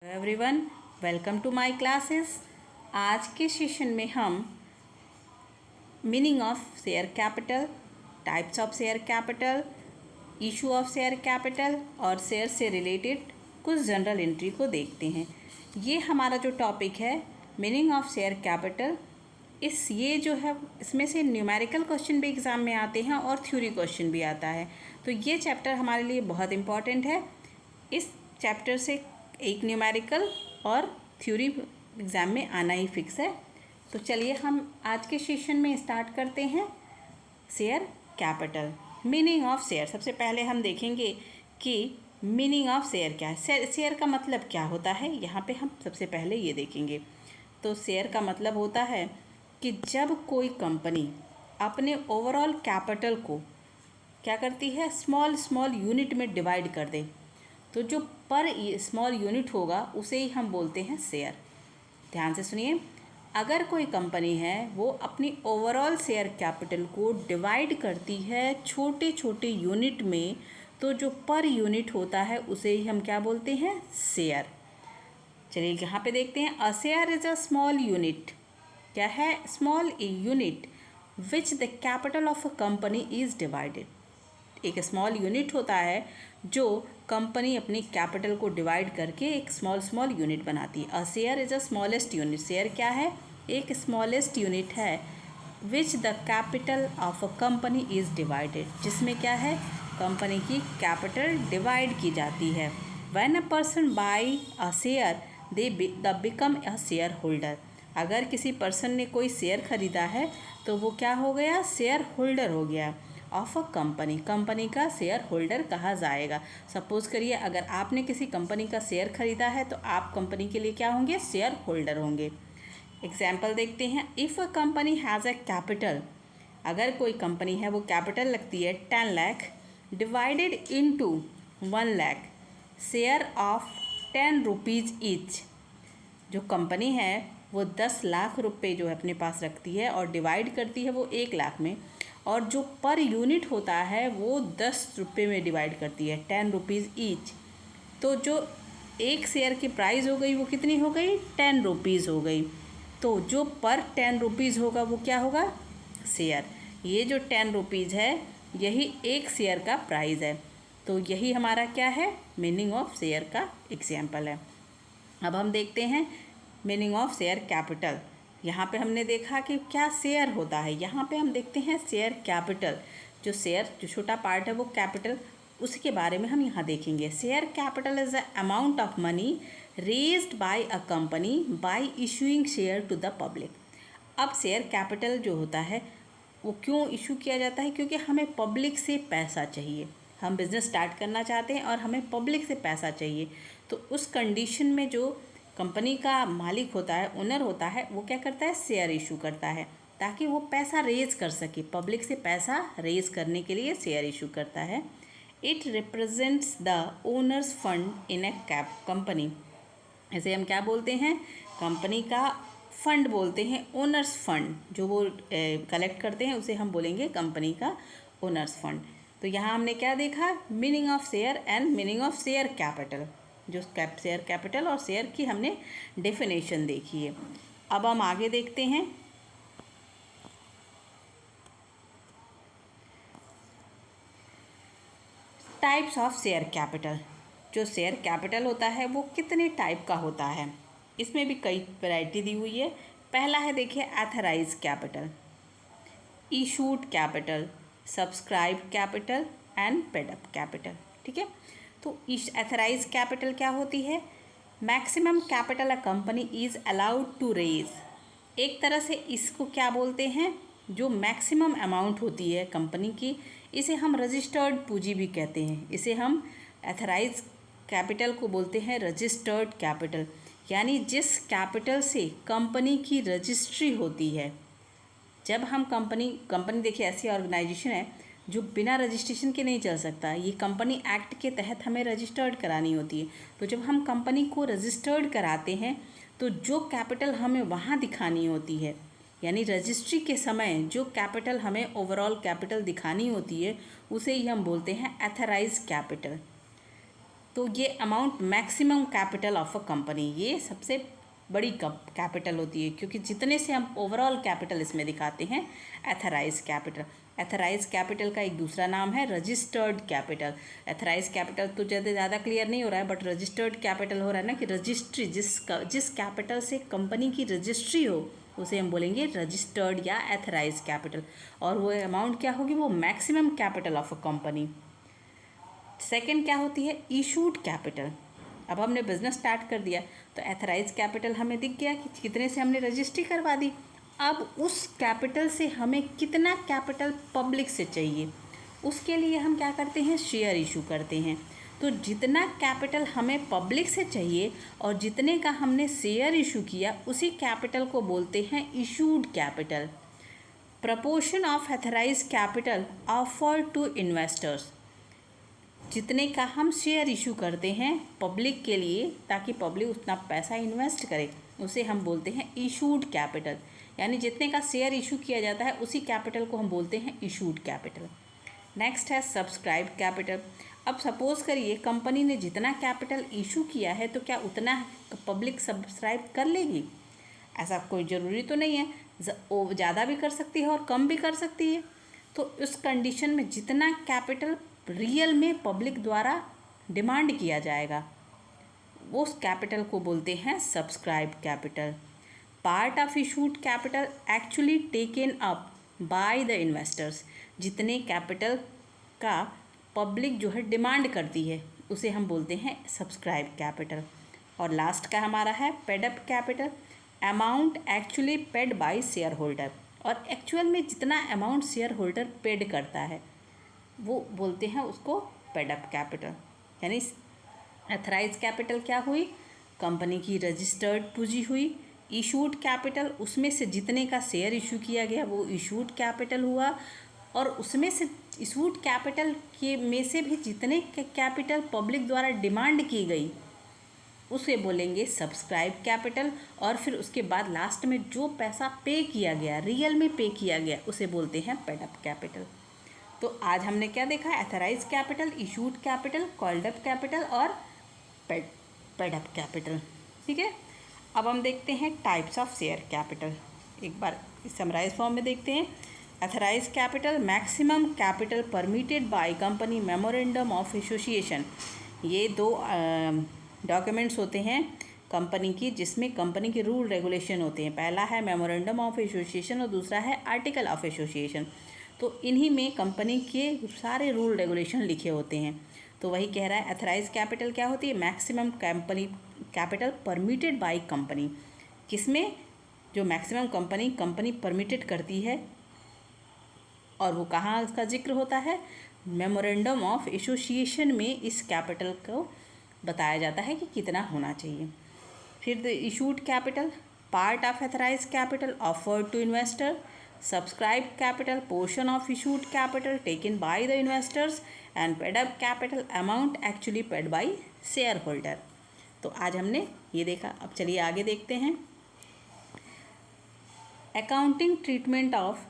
Everyone, welcome to my classes. आज के session में हम meaning of share capital, types of share capital, issue of share capital और share से related कुछ जनरल एंट्री को देखते हैं। ये हमारा जो टॉपिक है मीनिंग ऑफ शेयर कैपिटल, ये जो है इसमें से न्यूमेरिकल क्वेश्चन भी एग्ज़ाम में आते हैं और थ्योरी क्वेश्चन भी आता है। तो ये चैप्टर हमारे लिए बहुत इम्पॉर्टेंट है। इस चैप्टर से एक न्यूमेरिकल और थ्योरी एग्ज़ाम में आना ही फिक्स है। तो चलिए हम आज के सेशन में स्टार्ट करते हैं। Share capital, meaning of share. सबसे पहले हम देखेंगे कि मीनिंग ऑफ शेयर क्या है। शेयर का मतलब क्या होता है, यहाँ पे हम सबसे पहले ये देखेंगे। तो शेयर का मतलब होता है कि जब कोई कंपनी अपने ओवरऑल कैपिटल को क्या करती है, स्मॉल स्मॉल यूनिट में डिवाइड कर दे, तो जो पर स्मॉल यूनिट होगा उसे ही हम बोलते हैं शेयर। ध्यान से सुनिए, अगर कोई कंपनी है वो अपनी ओवरऑल शेयर कैपिटल को डिवाइड करती है छोटे छोटे यूनिट में, तो जो पर यूनिट होता है उसे ही हम क्या बोलते हैं, शेयर। चलिए यहाँ पे देखते हैं। A share is a small unit. क्या है? Small unit which the capital of a company is divided. एक स्मॉल यूनिट होता है जो कंपनी अपनी कैपिटल को डिवाइड करके एक स्मॉल स्मॉल यूनिट बनाती है। A share is a smallest unit. Share क्या है? एक स्मॉलेस्ट यूनिट है which the capital of a company is divided, जिसमें क्या है, कंपनी की कैपिटल डिवाइड की जाती है। When a person by a share they become a share holder. अगर किसी पर्सन ने कोई शेयर खरीदा है तो वो क्या हो गया, शेयर होल्डर हो गया ऑफ अ कंपनी। कंपनी का शेयर होल्डर कहा जाएगा। सपोज करिए अगर आपने किसी कंपनी का शेयर खरीदा है तो आप कंपनी के लिए क्या होंगे, शेयर होल्डर होंगे। एग्जाम्पल देखते हैं। If a company has a capital, अगर कोई कंपनी है वो कैपिटल लगती है 10 lakh divided into 1 lakh, share of 10 rupees each. जो कंपनी है वो 10 लाख रुपए जो है अपने पास रखती है और डिवाइड करती है वो 1 लाख में, और जो पर यूनिट होता है वो 10 रुपये में डिवाइड करती है, 10 रुपीज़ ईच। तो जो एक शेयर की प्राइस हो गई वो कितनी हो गई, 10 रुपीज़ हो गई। तो जो पर 10 रुपीज़ होगा वो क्या होगा, शेयर। ये जो 10 रुपीज़ है यही एक शेयर का प्राइस है। तो यही हमारा क्या है, मीनिंग ऑफ शेयर का एग्जाम्पल है। अब हम देखते हैं मीनिंग ऑफ शेयर कैपिटल। यहाँ पे हमने देखा कि क्या शेयर होता है, यहाँ पे हम देखते हैं शेयर कैपिटल। जो शेयर जो छोटा पार्ट है वो कैपिटल, उसके बारे में हम यहाँ देखेंगे। Share capital is the amount of money raised by a company by issuing share to the public. अब शेयर कैपिटल जो होता है वो क्यों इशू किया जाता है, क्योंकि हमें पब्लिक से पैसा चाहिए। हम बिज़नेस स्टार्ट करना चाहते हैं और हमें पब्लिक से पैसा चाहिए। तो उस कंडीशन में जो कंपनी का मालिक होता है, ओनर होता है, वो क्या करता है, शेयर इशू करता है ताकि वो पैसा रेज कर सके। पब्लिक से पैसा रेज करने के लिए शेयर इशू करता है। It represents the owner's fund in A company. इसे हम क्या बोलते हैं, कंपनी का फंड बोलते हैं। ओनर्स फंड जो वो कलेक्ट करते हैं उसे हम बोलेंगे कंपनी का ओनर्स फंड। तो यहाँ हमने क्या देखा, meaning of share and meaning of share capital. जो शेयर कैपिटल और शेयर की हमने डेफिनेशन देखी है। अब हम आगे देखते हैं। Types of share capital. जो शेयर कैपिटल होता है वो कितने टाइप का होता है, इसमें भी कई वैरायटी दी हुई है। पहला है देखिए authorise capital, issued capital, subscribe capital and paid up capital. ठीक है, तो एथराइज कैपिटल क्या होती है, maximum capital a company is allowed to raise. एक तरह से इसको क्या बोलते हैं, जो मैक्सिमम अमाउंट होती है कंपनी की, इसे हम रजिस्टर्ड पूंजी भी कहते हैं। इसे हम एथराइज कैपिटल को बोलते हैं रजिस्टर्ड कैपिटल, यानी जिस कैपिटल से कंपनी की रजिस्ट्री होती है। जब हम कंपनी देखिए ऐसी ऑर्गेनाइजेशन है जो बिना रजिस्ट्रेशन के नहीं चल सकता। ये कंपनी एक्ट के तहत हमें रजिस्टर्ड करानी होती है। तो जब हम कंपनी को रजिस्टर्ड कराते हैं तो जो कैपिटल हमें वहाँ दिखानी होती है, यानी रजिस्ट्री के समय जो कैपिटल हमें ओवरऑल कैपिटल दिखानी होती है, उसे ही हम बोलते हैं एथराइज कैपिटल। तो ये amount maximum capital of a company, ये सबसे बड़ी कैपिटल होती है, क्योंकि जितने से हम ओवरऑल कैपिटल इसमें दिखाते हैं एथराइज कैपिटल। एथराइज कैपिटल का एक दूसरा नाम है रजिस्टर्ड कैपिटल। एथराइज कैपिटल तो ज़्यादा क्लियर नहीं हो रहा है, बट रजिस्टर्ड कैपिटल हो रहा है ना, कि रजिस्ट्री जिस कैपिटल से कंपनी की रजिस्ट्री हो उसे हम बोलेंगे रजिस्टर्ड या एथराइज कैपिटल। और वो अमाउंट क्या होगी, वो maximum capital of a company. Second क्या होती है, इशूड कैपिटल। अब हमने बिजनेस स्टार्ट कर दिया तो एथराइज कैपिटल हमें दिख गया कि कितने से हमने रजिस्ट्री करवा दी। अब उस कैपिटल से हमें कितना कैपिटल पब्लिक से चाहिए, उसके लिए हम क्या करते हैं, शेयर इशू करते हैं। तो जितना कैपिटल हमें पब्लिक से चाहिए और जितने का हमने शेयर इशू किया, उसी कैपिटल को बोलते हैं issued capital. Proportion of authorise capital offered to investors, जितने का हम शेयर इशू करते हैं पब्लिक के लिए ताकि पब्लिक उतना पैसा इन्वेस्ट करे, उसे हम बोलते हैं इशूड कैपिटल। यानी जितने का शेयर इशू किया जाता है उसी कैपिटल को हम बोलते हैं इशूड कैपिटल। नेक्स्ट है सब्सक्राइब कैपिटल। अब सपोज करिए कंपनी ने जितना कैपिटल इशू किया है तो क्या उतना पब्लिक सब्सक्राइब कर लेगी? ऐसा कोई ज़रूरी तो नहीं है, वो ज़्यादा भी कर सकती है और कम भी कर सकती है। तो उस कंडीशन में जितना कैपिटल रियल में पब्लिक द्वारा डिमांड किया जाएगा उस कैपिटल को बोलते हैं subscribe capital. Part of issued capital actually taken up by the investors, जितने कैपिटल का पब्लिक जो है डिमांड करती है उसे हम बोलते हैं सब्सक्राइब कैपिटल। और लास्ट का हमारा है paid up capital, amount actually paid by share holder, और एक्चुअल में जितना अमाउंट शेयर होल्डर पेड करता है वो बोलते हैं उसको पेड अप कैपिटल। यानी एथराइज कैपिटल क्या हुई, कंपनी की रजिस्टर्ड पूंजी हुई। इशूड कैपिटल, उसमें से जितने का शेयर इशू किया गया वो इशूड कैपिटल हुआ, और उसमें से इशूड कैपिटल के में से भी जितने कैपिटल पब्लिक द्वारा डिमांड की गई उसे बोलेंगे सब्सक्राइब कैपिटल। और फिर उसके बाद लास्ट में जो पैसा पे किया गया, रियल में पे किया गया, उसे बोलते हैं पेड अप कैपिटल। तो आज हमने क्या देखा, authorise capital, issued capital, called up capital और पेड अप कैपिटल। ठीक है, अब हम देखते हैं टाइप्स ऑफ शेयर कैपिटल। एक बार समराइज फॉर्म में देखते हैं। Authorise capital, maximum capital permitted by company memorandum of association. ये दो डॉक्यूमेंट्स होते हैं कंपनी की जिसमें कंपनी के रूल रेगुलेशन होते हैं। पहला है मेमोरेंडम ऑफ एसोसिएशन और दूसरा है आर्टिकल ऑफ एसोसिएशन। तो इन्हीं में कंपनी के सारे रूल रेगुलेशन लिखे होते हैं। तो वही कह रहा है एथराइज कैपिटल क्या होती है, maximum capital permitted by company, किसमें जो मैक्सिमम कंपनी परमिटेड करती है, और वो कहाँ इसका जिक्र होता है, मेमोरेंडम ऑफ एसोसिएशन में इस कैपिटल को बताया जाता है कि कितना होना चाहिए। फिर the issued capital, part of authorise capital offered to investor, subscribed capital, portion of issued capital taken by the investors, and paid up capital, amount actually paid by shareholder। तो आज हमने ये देखा। अब चलिए आगे देखते हैं। Accounting treatment of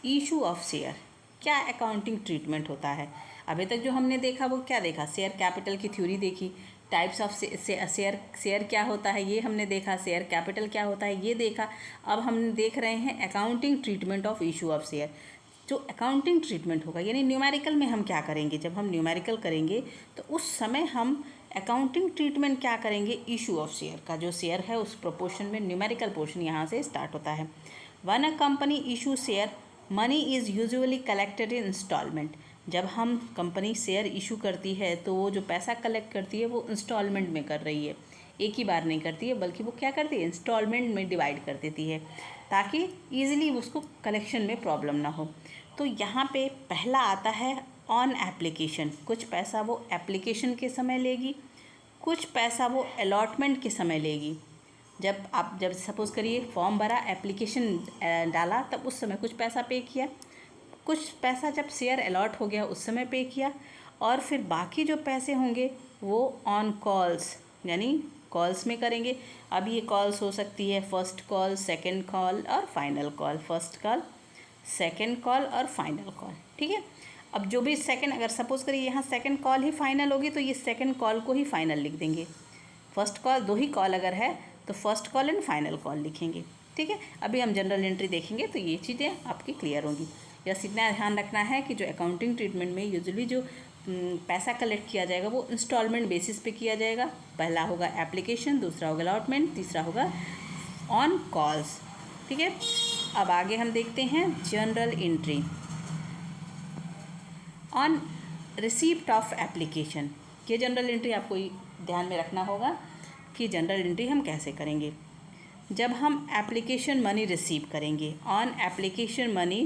issue of share. क्या अकाउंटिंग ट्रीटमेंट होता है? अभी तक जो हमने देखा वो क्या देखा, शेयर कैपिटल की थ्योरी देखी, टाइप्स ऑफ शेयर क्या होता है ये हमने देखा, शेयर कैपिटल क्या होता है ये देखा। अब हम देख रहे हैं accounting treatment of issue of share. जो अकाउंटिंग ट्रीटमेंट होगा यानी न्यूमेरिकल में हम क्या करेंगे, जब हम न्यूमेरिकल करेंगे तो उस समय हम अकाउंटिंग ट्रीटमेंट क्या करेंगे, इशू ऑफ शेयर का जो शेयर है उस प्रोपोर्शन में न्यूमेरिकल पोर्शन यहाँ से स्टार्ट होता है। When a company issue share, money is usually collected in installment. जब हम कंपनी शेयर इशू करती है तो वो जो पैसा कलेक्ट करती है वो इंस्टॉलमेंट में कर रही है, एक ही बार नहीं करती है, बल्कि वो क्या करती है, इंस्टॉलमेंट में डिवाइड कर देती है ताकि ईजिली उसको कलेक्शन में प्रॉब्लम ना हो। तो यहाँ पे पहला आता है ऑन एप्लीकेशन। कुछ पैसा वो एप्लीकेशन के समय लेगी, कुछ पैसा वो अलॉटमेंट के समय लेगी। जब सपोज़ करिए फॉर्म भरा, एप्लीकेशन डाला, तब उस समय कुछ पैसा पे किया, कुछ पैसा जब शेयर अलॉट हो गया उस समय पे किया, और फिर बाकी जो पैसे होंगे वो ऑन कॉल्स यानी कॉल्स में करेंगे। अब ये कॉल्स हो सकती है फर्स्ट कॉल, सेकंड कॉल और final call, first call, second call और फाइनल कॉल। ठीक है, अब जो भी सेकंड, अगर सपोज़ करिए यहाँ सेकंड कॉल ही फाइनल होगी तो ये सेकंड कॉल को ही फाइनल लिख देंगे। फर्स्ट कॉल, 2 ही कॉल अगर है तो first call and final call लिखेंगे। ठीक है, अभी हम जनरल एंट्री देखेंगे तो ये चीज़ें आपकी क्लियर होंगी। बस इतना ध्यान रखना है कि जो अकाउंटिंग ट्रीटमेंट में यूजुअली जो पैसा कलेक्ट किया जाएगा वो इंस्टॉलमेंट बेसिस पे किया जाएगा। पहला होगा एप्लीकेशन, दूसरा होगा अलॉटमेंट, तीसरा होगा ऑन कॉल्स। ठीक है, अब आगे हम देखते हैं general entry on receipt of application. ये जनरल एंट्री आपको ध्यान में रखना होगा कि जनरल एंट्री हम कैसे करेंगे। जब हम एप्लीकेशन मनी रिसीव करेंगे, on application money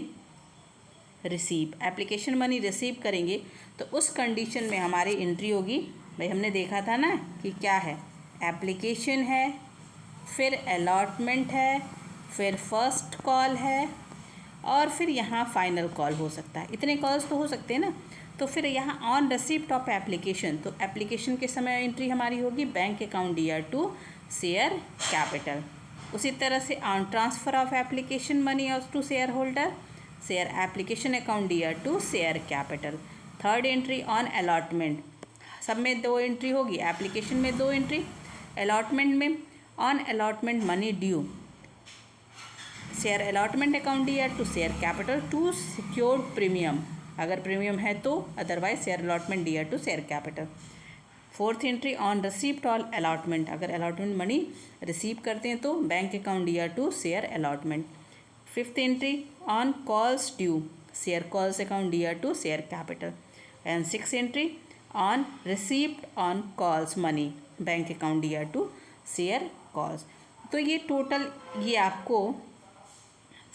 application money receive करेंगे तो उस कंडीशन में हमारी एंट्री होगी। भाई हमने देखा था ना कि क्या है, एप्लीकेशन है, फिर अलॉटमेंट है, फिर फर्स्ट कॉल है और फिर यहाँ फाइनल कॉल हो सकता है। इतने कॉल्स तो हो सकते हैं ना। तो फिर यहाँ ऑन रिसीप्ट ऑफ एप्लीकेशन, तो एप्लीकेशन के समय एंट्री हमारी होगी bank account dear to share capital. उसी तरह से on transfer of application money to share holder, share application account dear to share capital. Third entry on allotment, सब में 2 एंट्री होगी, एप्लीकेशन में 2 एंट्री, अलॉटमेंट में on allotment money due share allotment account dear to share capital to secure premium, अगर premium है तो, otherwise share allotment dear to share capital. Fourth entry on receipt all allotment, अगर allotment money receive करते हैं तो bank account dear to share allotment. Fifth entry on calls due, share calls account dear to share capital. And six entry on receipt on calls money bank account dear to share calls. तो ये total, ये आपको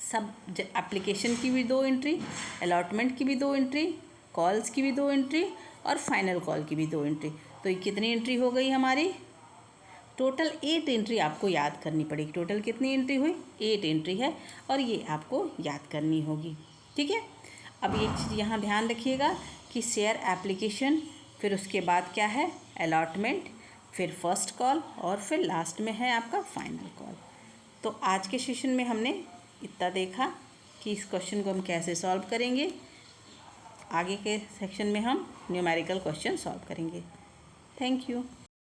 सब application की भी 2 entry, allotment की भी 2 entry, calls की भी 2 एंट्री और फाइनल कॉल की भी 2 एंट्री। तो ये कितनी एंट्री हो गई हमारी? टोटल 8 एंट्री आपको याद करनी पड़ेगी। टोटल कितनी एंट्री हुई? 8 एंट्री है और ये आपको याद करनी होगी। ठीक है, अब एक चीज़ यहाँ ध्यान रखिएगा कि शेयर एप्लीकेशन, फिर उसके बाद क्या है, अलॉटमेंट, फिर फर्स्ट कॉल और फिर लास्ट में है आपका फाइनल कॉल। तो आज के सेशन में हमने इतना देखा कि इस क्वेश्चन को हम कैसे सॉल्व करेंगे। आगे के सेक्शन में हम न्यूमेरिकल क्वेश्चन सॉल्व करेंगे। Thank you.